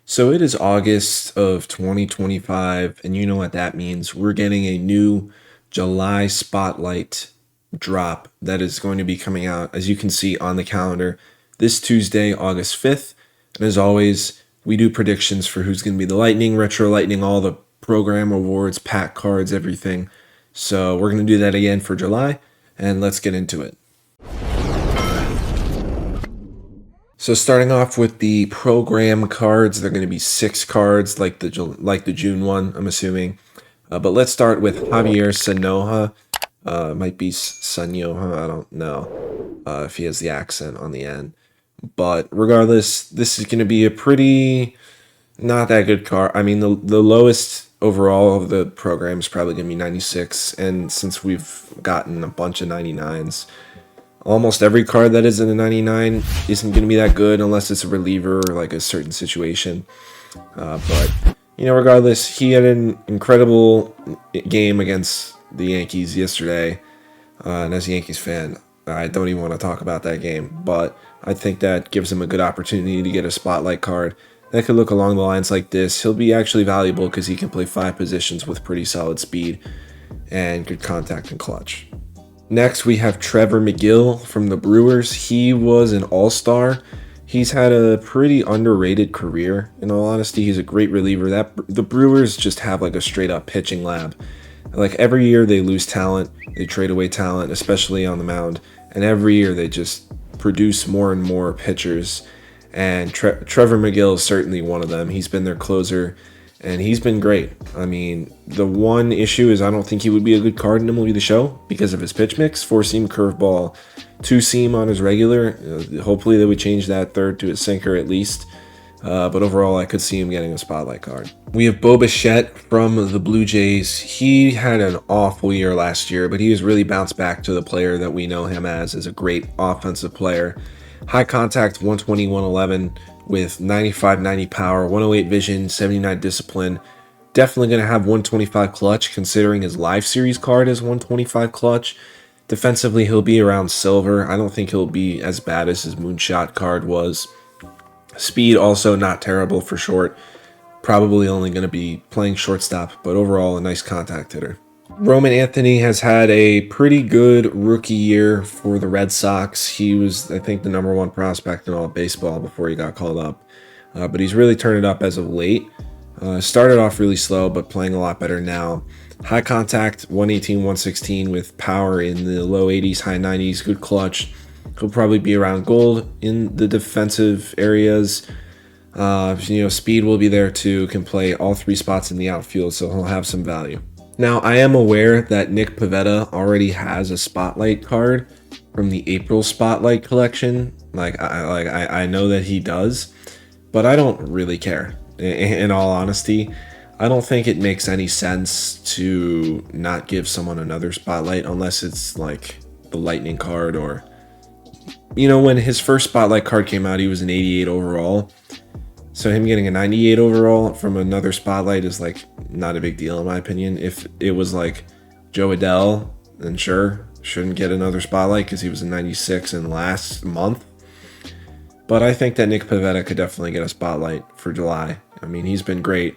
So it is August of 2025, and you know what that means. We're getting a new July Spotlight drop that is going to be coming out, as you can see on the calendar, this Tuesday, August 5th. And as always, we do predictions for who's going to be the Lightning, Retro Lightning, all the program awards, pack cards, everything. So we're going to do that again for July, and let's get into it. So starting off with the program cards, they're going to be 6 cards like the June one, I'm assuming. But let's start with Javier Sanoja. Might be Sanyoha, I don't know if he has the accent on the end. But regardless, this is going to be a pretty not that good card. I mean, the lowest overall of the program is probably going to be 96. And since we've gotten a bunch of 99s, almost every card that is in a 99 isn't going to be that good unless it's a reliever or like a certain situation. But, regardless, he had an incredible game against the Yankees yesterday. And as a Yankees fan, I don't even want to talk about that game. But I think that gives him a good opportunity to get a spotlight card that could look along the lines like this. He'll be actually valuable because he can play 5 positions with pretty solid speed and good contact and clutch. Next, we have Trevor McIll from the Brewers. He was an all-star. He's had a pretty underrated career. In all honesty, he's a great reliever. The Brewers just have like a straight-up pitching lab. Like every year they lose talent, they trade away talent, especially on the mound. And every year they just produce more and more pitchers. And Trevor McIll is certainly one of them. He's been their closer. And he's been great. I mean, the one issue is I don't think he would be a good card in MLB The Show because of his pitch mix. 4-seam curveball, 2-seam on his regular. Hopefully they would change that third to a sinker at least. But overall, I could see him getting a spotlight card. We have Bashette from the Blue Jays. He had an awful year last year, but he has really bounced back to the player that we know him as a great offensive player. High contact, 120, 111 with 95-90 power, 108 vision, 79 discipline. Definitely going to have 125 clutch considering his live series card is 125 clutch. Defensively, he'll be around silver. I don't think he'll be as bad as his moonshot card was. Speed also not terrible for short. Probably only going to be playing shortstop, but overall a nice contact hitter. Roman Anthony has had a pretty good rookie year for the Red Sox. He was, I think, the #1 prospect in all of baseball before he got called up. But he's really turned it up as of late. Started off really slow, but playing a lot better now. High contact, 118, 116 with power in the low 80s, high 90s, good clutch. He'll probably be around gold in the defensive areas. Speed will be there too, can play all 3 spots in the outfield, so he'll have some value. Now, I am aware that Nick Paveta already has a spotlight card from the April Spotlight collection. I know that he does, but I don't really care. In all honesty, I don't think it makes any sense to not give someone another spotlight unless it's like the Lightning card or, when his first spotlight card came out, he was an 88 overall. So him getting a 98 overall from another spotlight is like not a big deal in my opinion. If it was like Joe Adele, then sure, shouldn't get another spotlight because he was a 96 in last month. But I think that Nick Paveta could definitely get a spotlight for July. I mean, he's been great.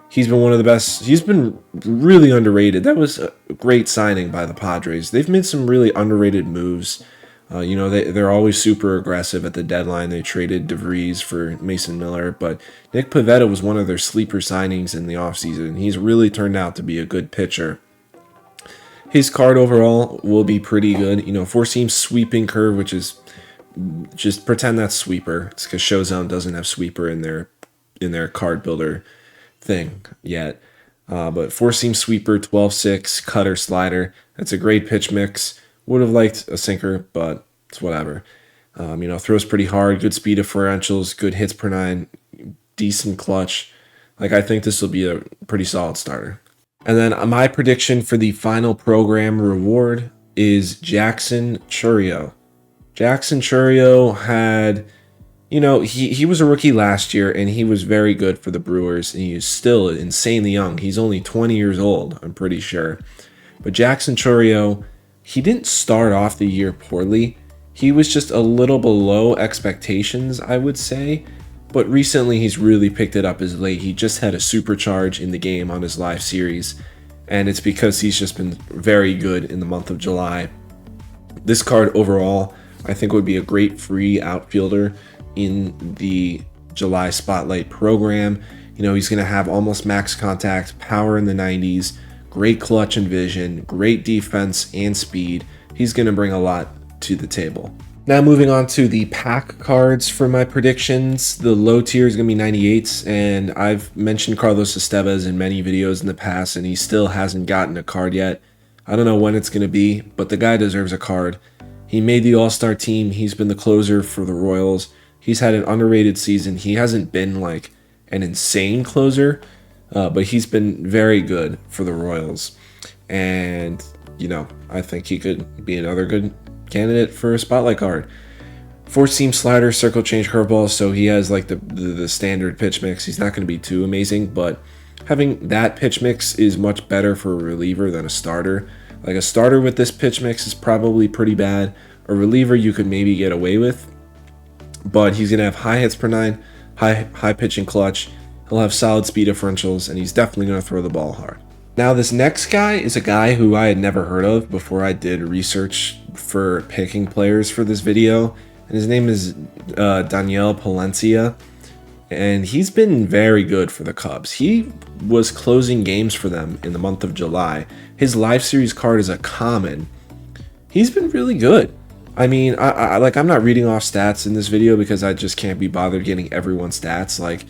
He's been one of the best. He's been really underrated. That was a great signing by the Padres. They've made some really underrated moves. They're always super aggressive at the deadline. They traded DeVries for Mason Miller, but Nick Paveta was one of their sleeper signings in the offseason. He's really turned out to be a good pitcher. His card overall will be pretty good. 4-seam sweeping curve, which is just pretend that's sweeper. It's because Showzone doesn't have sweeper in their card builder thing yet. But 4-seam sweeper, 12-6, cutter, slider. That's a great pitch mix. Would have liked a sinker, but it's whatever. Throws pretty hard, good speed differentials, good hits per 9, decent clutch. I think this will be a pretty solid starter. And then my prediction for the final program reward is Jackson Chourio. Jackson Chourio had, he was a rookie last year, and he was very good for the Brewers, and he is still insanely young. He's only 20 years old, I'm pretty sure. But Jackson Chourio, he didn't start off the year poorly. He was just a little below expectations, I would say. but recently he's really picked it up as late. He just had a supercharge in the game on his live series, and it's because he's just been very good in the month of July. This card overall, I think, would be a great free outfielder in the July Spotlight program. You know, he's going to have almost max contact, power in the 90s, great clutch and vision, great defense and speed. He's going to bring a lot to the table. Now moving on to the pack cards for my predictions. The low tier is going to be 98s, and I've mentioned Carlos Estevez in many videos in the past, and he still hasn't gotten a card yet. I don't know when it's going to be, but the guy deserves a card. He made the All-Star team. He's been the closer for the Royals. He's had an underrated season. He hasn't been like an insane closer, but he's been very good for the Royals. And, you know, I think he could be another good candidate for a spotlight card. 4-seam slider, circle change, curveball, so he has like the standard pitch mix. He's not going to be too amazing, but having that pitch mix is much better for a reliever than a starter. Like a starter with this pitch mix is probably pretty bad. A reliever you could maybe get away with, but he's going to have high hits per 9, high pitching clutch. He'll have solid speed differentials, and he's definitely going to throw the ball hard. Now, this next guy is a guy who I had never heard of before I did research for picking players for this video, and his name is Danielle Palencia, and he's been very good for the Cubs. He was closing games for them in the month of July. His live series card is a common. He's been really good. I mean, I'm not reading off stats in this video because I just can't be bothered getting everyone's stats. Like,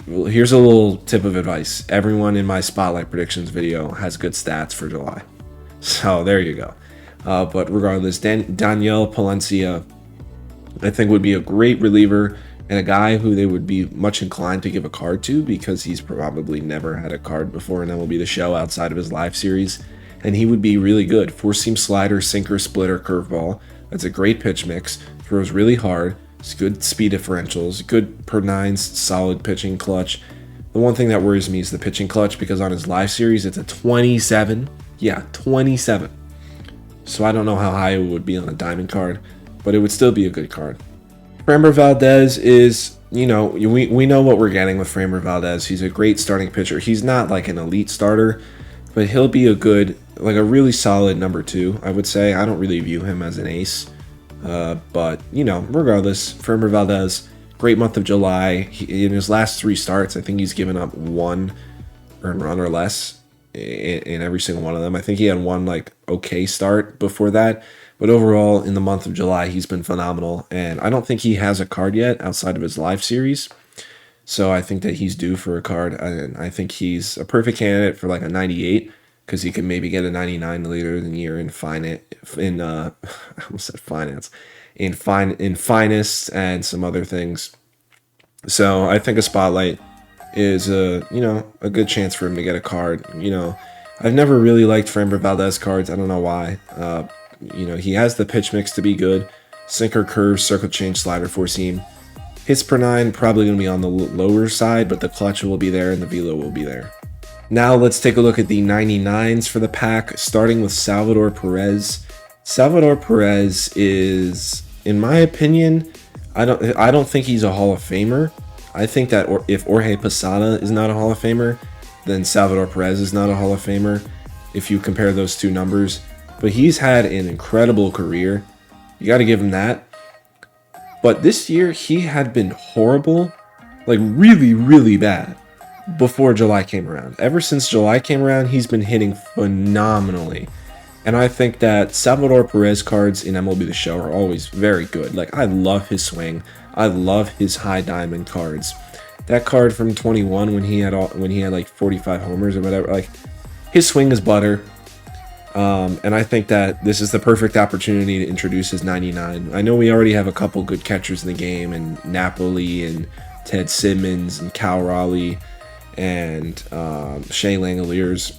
well, here's a little tip of advice. Everyone in my Spotlight Predictions video has good stats for July. So there you go. But regardless, Danielle Palencia, I think, would be a great reliever and a guy who they would be much inclined to give a card to because he's probably never had a card before in MLB The Show outside of his live series. And he would be really good. 4-seam slider, sinker, splitter, curveball. That's a great pitch mix. Throws really hard. It's good speed differentials. Good per 9s, solid pitching clutch. The one thing that worries me is the pitching clutch because on his live series, it's a 27. Yeah, 27. So I don't know how high it would be on a diamond card, but it would still be a good card. Framber Valdez is, you know, we know what we're getting with Framber Valdez. He's a great starting pitcher. He's not like an elite starter, but he'll be a good, like a really solid number 2, I would say. I don't really view him as an ace. But, you know, regardless, Framber Valdez, great month of July. In his last 3 starts, I think he's given up 1 earned run or less in every single one of them. I think he had 1, like, okay start before that. But overall, in the month of July, he's been phenomenal. And I don't think he has a card yet outside of his live series. So I think that he's due for a card. And I think he's a perfect candidate for like a 98 because he can maybe get a 99 later in the year in I almost said finance, in finest and some other things. So I think a spotlight is a good chance for him to get a card. You know, I've never really liked Framber Valdez cards. I don't know why. You know, he has the pitch mix to be good. Sinker, curve, circle change, slider, 4-seam. Hits per 9 probably going to be on the lower side, but the clutch will be there and the velo will be there. Now let's take a look at the 99s for the pack, starting with Salvador Perez. Salvador Perez is, in my opinion, I don't think he's a Hall of Famer. I think that if Jorge Posada is not a Hall of Famer, then Salvador Perez is not a Hall of Famer, if you compare those two numbers. But he's had an incredible career. You got to give him that. But this year, he had been horrible, like really, really bad, before July came around. Ever since July came around, he's been hitting phenomenally. And I think that Salvador Perez cards in MLB The Show are always very good. Like, I love his swing. I love his high diamond cards. That card from 21 when he had like 45 homers or whatever, like, his swing is butter. And I think that this is the perfect opportunity to introduce his 99. I know we already have a couple good catchers in the game, and Napoli and Ted Simmons and Cal Raleigh and Shea Langoliers.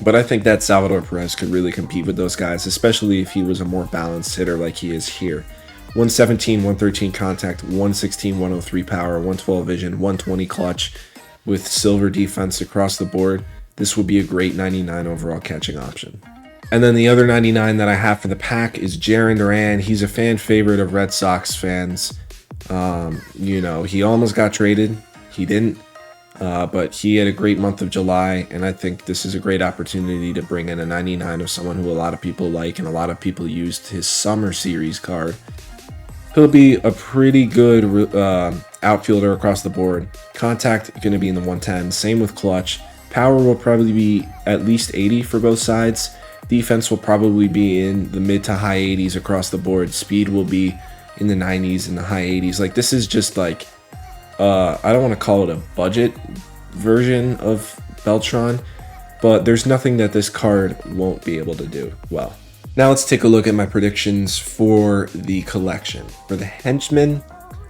But I think that Salvador Perez could really compete with those guys, especially if he was a more balanced hitter like he is here. 117, 113 contact, 116, 103 power, 112 vision, 120 clutch with silver defense across the board. This would be a great 99 overall catching option. And then the other 99 that I have for the pack is Jiren Duran. He's a fan favorite of Red Sox fans. You know, he almost got traded. He didn't. But he had a great month of July, and I think this is a great opportunity to bring in a 99 of someone who a lot of people like, and a lot of people used his Summer Series card. He'll be a pretty good outfielder across the board. Contact going to be in the 110. Same with clutch. Power will probably be at least 80 for both sides. Defense will probably be in the mid to high 80s across the board. Speed will be in the 90s and the high 80s. Like, this is just like, I don't want to call it a budget version of Beltran, but there's nothing that this card won't be able to do well. Now let's take a look at my predictions for the collection. For the Henchman,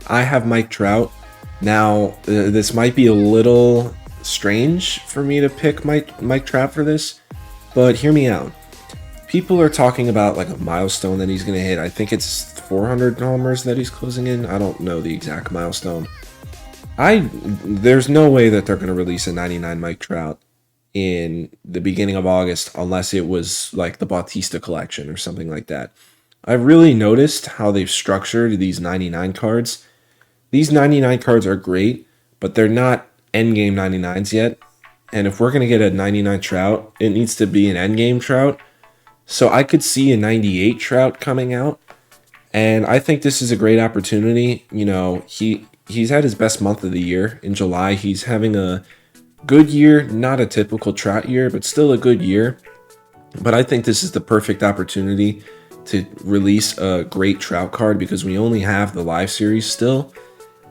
I have Mike Trout. Now, this might be a little strange for me to pick Mike Trout for this, but hear me out. People are talking about like a milestone that he's going to hit. I think it's 400 homers that he's closing in. I don't know the exact milestone. There's no way that they're going to release a 99 Mike Trout in the beginning of August unless it was like the Bautista collection or something like that. I've really noticed how they've structured these 99 cards. These 99 cards are great, but they're not endgame 99s yet. And if we're going to get a 99 Trout, it needs to be an endgame Trout. So I could see a 98 Trout coming out. And I think this is a great opportunity. You know, he's had his best month of the year in July. He's having a good year, not a typical Trout year, but still a good year. But I think this is the perfect opportunity to release a great Trout card because we only have the live series still.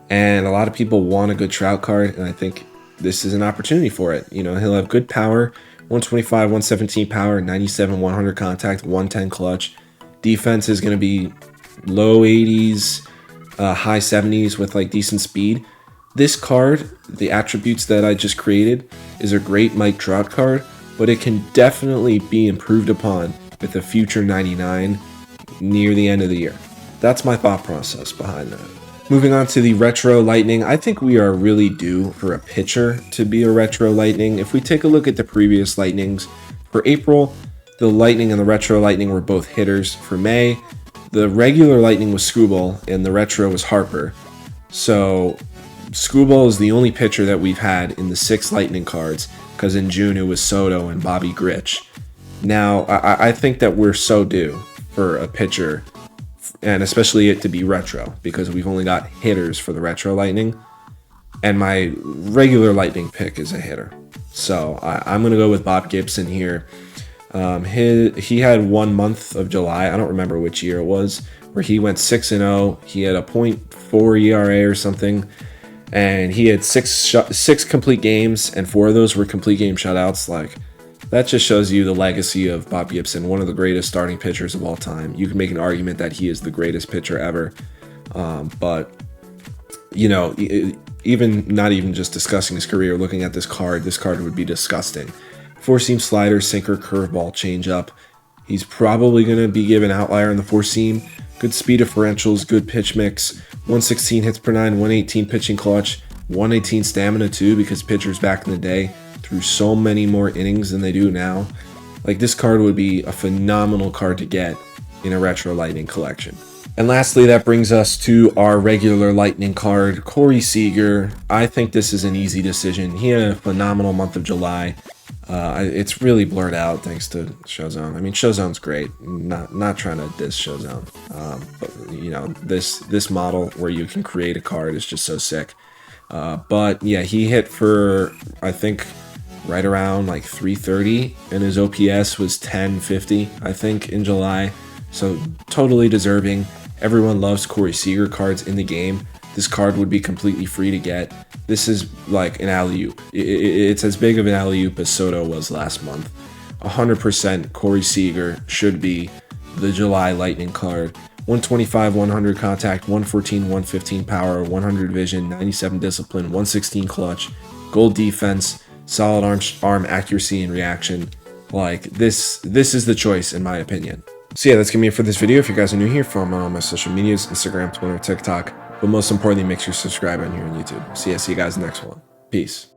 And a lot of people want a good Trout card, and I think this is an opportunity for it. You know, he'll have good power, 125, 117 power, 97, 100 contact, 110 clutch. Defense is going to be low 80s, high 70s with like decent speed. This card, the attributes that I just created, is a great Mike Trout card, but it can definitely be improved upon with a future 99 near the end of the year. That's my thought process behind that. Moving on to the Retro Lightning, I think we are really due for a pitcher to be a Retro Lightning. If we take a look at the previous Lightnings, for April, the Lightning and the Retro Lightning were both hitters. For May, the regular Lightning was Screwball and the Retro was Harper. So Screwball is the only pitcher that we've had in the 6 Lightning cards, because in June it was Soto and Bobby Grich. Now, I think that we're so due for a pitcher, and especially it to be retro, because we've only got hitters for the Retro Lightning, and my regular Lightning pick is a hitter. So I'm going to go with Bob Gibson here. He had 1 month of July, I don't remember which year it was, where he went 6-0. He had a .4 ERA or something, and he had six complete games, and 4 of those were complete game shutouts. Like, that just shows you the legacy of Bob Gibson, one of the greatest starting pitchers of all time. You can make an argument that he is the greatest pitcher ever, but you know, not even just discussing his career, looking at this card would be disgusting. 4-seam slider, sinker, curveball, changeup. He's probably going to be given outlier in the 4-seam. Good speed differentials, good pitch mix. 116 hits per 9, 118 pitching clutch, 118 stamina too, because pitchers back in the day threw so many more innings than they do now. Like, this card would be a phenomenal card to get in a Retro Lightning collection. And lastly, that brings us to our regular Lightning card, Cory Seager. I think this is an easy decision. He had a phenomenal month of July. It's really blurred out thanks to Showzone. I mean, Showzone's great. Not trying to diss Showzone, but you know, this model where you can create a card is just so sick. But yeah, he hit for, I think, right around like 330, and his OPS was 1050, I think, in July. So totally deserving. Everyone loves Cory Seager cards in the game. This card would be completely free to get. This is like an alley-oop. It's as big of an alley-oop as Soto was last month. 100% Cory Seager should be the July Lightning card. 125, 100 contact, 114, 115 power, 100 vision, 97 discipline, 116 clutch, gold defense, solid arm accuracy and reaction. Like, this is the choice in my opinion. So yeah, that's gonna be it for this video. If you guys are new here, follow me on all my social medias, Instagram, Twitter, TikTok. But most importantly, make sure you subscribe on here on YouTube. So yeah, see you guys next one. Peace.